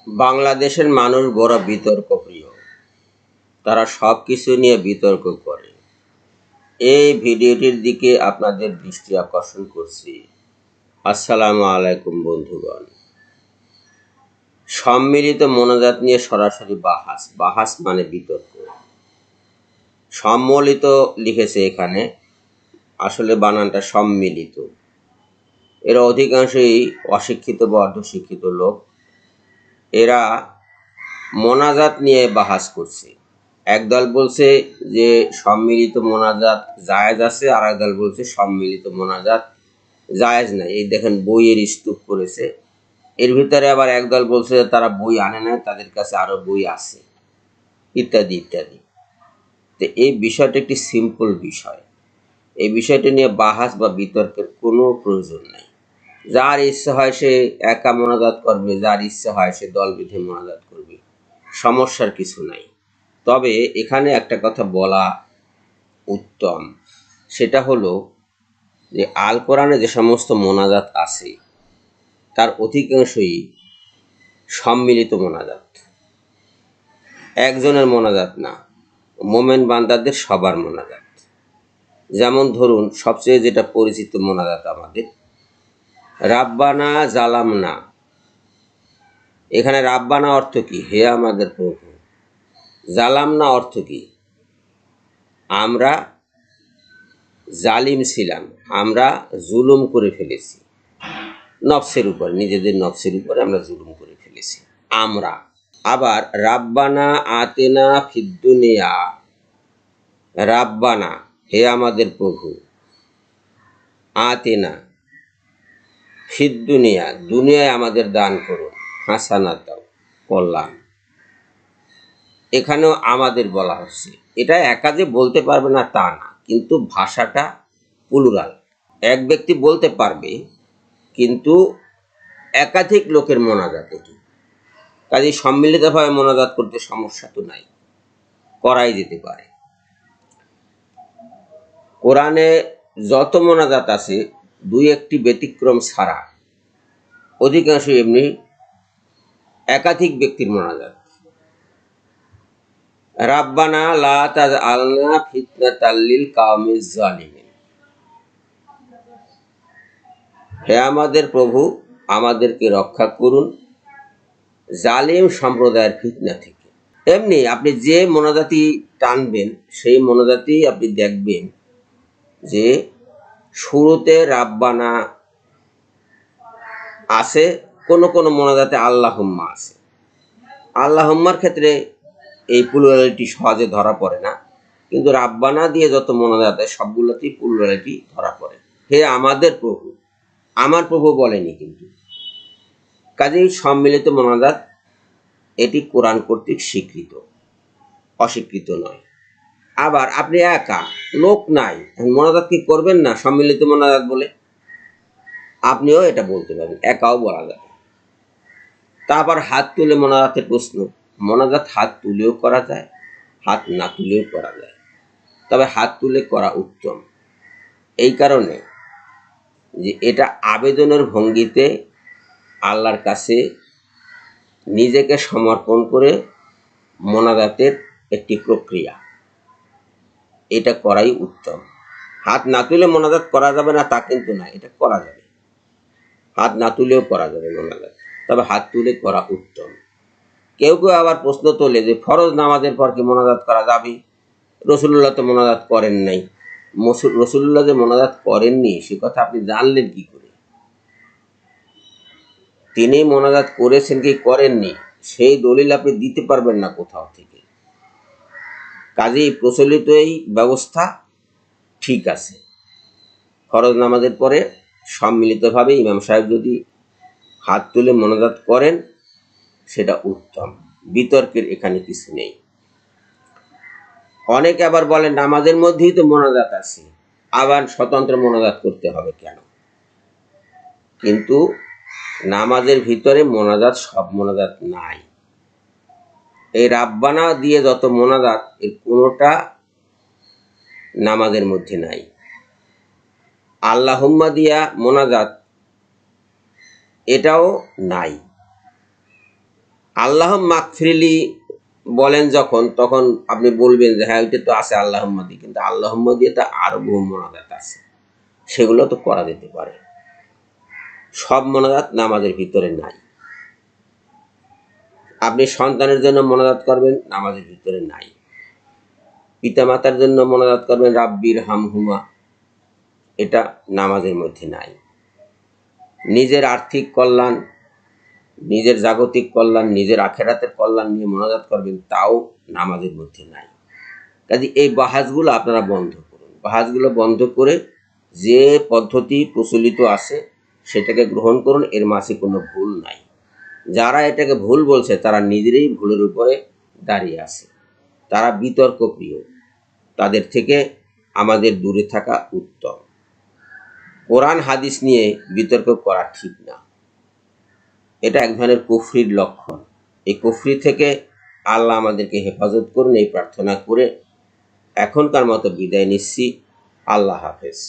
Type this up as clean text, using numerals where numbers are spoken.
বাংলাদেশের মানুষ বড় বিতর্ক প্রিয়। তারা সব কিছু নিয়ে বিতর্ক করে। এই ভিডিওটির দিকে আপনাদের দৃষ্টি আকর্ষণ করছি। আসসালামু আলাইকুম বন্ধুগণ। সম্মিলিত মোনাজাত নিয়ে সরাসরি বাহাস মানে বিতর্ক। সম্মিলিত লিখেছে এখানে, আসলে বানানটা সম্মিলিত। এরা অধিকাংশই অশিক্ষিত বা অর্ধশিক্ষিত লোক। এরা মোনাজাত নিয়ে বাহাস করছে। একদল বলছে যে সম্মিলিত মোনাজাত জায়েজ আছে, আর একদল বলছে সম্মিলিত মোনাজাত জায়েজ নাই। এই দেখেন বইয়ের স্তূপ করেছে। এর ভিতরে আবার একদল বলছে তারা বই আনে না, তাদের কাছে আরো বই আছে, ইত্যাদি ইত্যাদি। তো এই বিষয়টা একটি সিম্পল বিষয়। এই বিষয়টা নিয়ে বাহাস বা বিতর্কের কোনো প্রয়োজন নেই। যার ইচ্ছা হয় সে একা মোনাজাত করবে, যার ইচ্ছা হয় সে দল বেঁধে মোনাজাত করবে, সমস্যার কিছু নাই। তবে এখানে একটা কথা বলা উত্তম, সেটা হলো যে আল কোরআনে যে সমস্ত মোনাজাত আছে তার অধিকাংশই সম্মিলিত মোনাজাত, একজনের মোনাজাত না, মোমেন বান্দাদের সবার মোনাজাত। যেমন ধরুন সবচেয়ে যেটা পরিচিত মোনাজাত আমাদের রাব্বানা জালামনা। এখানে রাব্বানা অর্থ কি? হে আমাদের প্রভু। জালামনা অর্থ কি? আমরা জালিম ছিলাম, আমরা জুলুম করে ফেলেছি নফসের উপর, নিজেদের নফসের উপরে আমরা জুলুম করে ফেলেছি আমরা। আবার রাব্বানা আতেনা ফিদ্দুনিয়া, রাব্বানা হে আমাদের প্রভু, আতেনা ফিদ্দুনিয়া দুনিয়ায় আমাদের দান করুন, হাসানাতাও কল্যাণ। এখানেও আমাদের বলা হচ্ছে। এটা একা যে বলতে পারবে না তা না, কিন্তু ভাষাটা প্লুরাল। এক ব্যক্তি বলতে পারবে, কিন্তু একাধিক লোকের মোনাজাত এটি। কাজে সম্মিলিতভাবে মোনাজাত করতে সমস্যা তো নাই, করাই যেতে পারে। কোরআনে যত মোনাজাত আছে দুই একটি ব্যতিক্রম ছাড়া অধিকাংশ এমনি একাধিক ব্যক্তির মোনাজাত। রাব্বানা লা তাজআলনা ফিতনাতাল লিল কাওমিজ জালিমিন, হে আমাদের প্রভু আমাদেরকে রক্ষা করুন জালিম সম্প্রদায়ের ফিতনা থেকে। এমনি আপনি যে মোনাজাতি টানবেন সেই মোনাজাতি আপনি দেখবেন যে শুরুতে রাব্বানা আছে, কোনো কোনো মোনাজাতে আল্লাহুম্মা আছে। আল্লাহুম্মার ক্ষেত্রে এই প্লুরালিটি সহজে ধরা পড়ে না, কিন্তু রাব্বানা দিয়ে যত মোনাজাতে সবগুলোতেই প্লুরালিটি ধরা পড়ে। হে আমাদের প্রভু, আমার প্রভু বলেনি কিন্তু। কাজেই সম্মিলিত মোনাজাত এটি কোরআন কর্তৃক স্বীকৃত, অস্বীকৃত নয়। আবার আপনি একা, লোক নাই, মোনাজাত কি করবেন না সম্মিলিত মোনাজাত বলে? আপনিও এটা বলতে পারেন, একাও বলা যাবে। তারপর হাত তুলে মোনাজাতের প্রশ্ন। মোনাজাত হাত তুলেও করা যায়, হাত না তুলেও করা যায়, তবে হাত তুলে করা উত্তম। এই কারণে যে এটা আবেদনের ভঙ্গিতে আল্লাহর কাছে নিজেকে সমর্পণ করে মোনাজাতের একটি প্রক্রিয়া, এটা করাই উত্তম। হাত না তুলে মোনাজাত করা যাবে না তা কিন্তু না, এটা করা যাবে, হাত না তুলেও করা যাবে মোনাজাত, তবে হাত তুলে করা উত্তম। কেউ কেউ আবার প্রশ্ন তোলে যে ফরজ নামাজের পর কি মোনাজাত করা যাবে? রাসূলুল্লাহ তো মোনাজাত করেন নাই। রাসূলুল্লাহ যে মোনাজাত করেননি সে কথা আপনি জানলেন কি করে? তিনি মোনাজাত করেছেন কি করেননি সেই দলিল আপনি দিতে পারবেন না কোথাও থেকে। কাজেই প্রচলিত এই ব্যবস্থা ঠিক আছে। ফরজ নামাজের পরে সম্মিলিতভাবে ইমাম সাহেব যদি হাত তুলে মোনাজাত করেন সেটা উত্তম, বিতর্কের এখানে কিছু নেই। অনেকে আবার বলেন নামাজের মধ্যেই তো মোনাজাত আছে, আবার স্বতন্ত্র মোনাজাত করতে হবে কেন? কিন্তু নামাজের ভিতরে মোনাজাত সব মোনাজাত নাই। এই রাব্বানা দিয়ে যত মোনাজাত এর কোনোটা নামাজের মধ্যে নাই। আল্লাহুম্মা দিয়া মোনাজাত এটাও নাই। আল্লাহ মাগফিরলি বলেন যখন, তখন আপনি বলবেন যে হ্যাঁ ওইটা তো আছে আল্লাহুম্মা দিয়ে, কিন্তু আল্লাহুম্মা দিয়ে তো আরো বহু মোনাজাত আছে, সেগুলো তো করা যেতে পারে। সব মোনাজাত নামাজের ভিতরে নাই। আপনি সন্তানের জন্য মোনাজাত করবেন, নামাজের ভিতরে নাই। পিতামাতার জন্য মোনাজাত করবেন রাব্বির হামহুমা, এটা নামাজের মধ্যে নাই। নিজের আর্থিক কল্যাণ, নিজের জাগতিক কল্যাণ, নিজের আখেরাতের কল্যাণ নিয়ে মোনাজাত করবেন, তাও নামাজের মধ্যে নাই। কাজে এই বাহাজগুলো আপনারা বন্ধ করুন। বাহাজগুলো বন্ধ করে যে পদ্ধতি প্রচলিত আছে সেটাকে গ্রহণ করুন, এর মাঝে কোনো ভুল নাই। যারা এটাকে ভুল বলছে তারা নিজেরাই ভুলের উপরে দাঁড়িয়ে আছে, তারা বিতর্ক প্রিয়, তাদের থেকে আমাদের দূরে থাকা উত্তম। কোরআন হাদিস নিয়ে বিতর্ক করা ঠিক না, এটা এক ধরনের কুফরির লক্ষণ। এই কুফরি থেকে আল্লাহ আমাদেরকে হেফাজত করুন, এই প্রার্থনা করে এখনকার মতো বিদায় নিচ্ছি। আল্লাহ হাফেজ।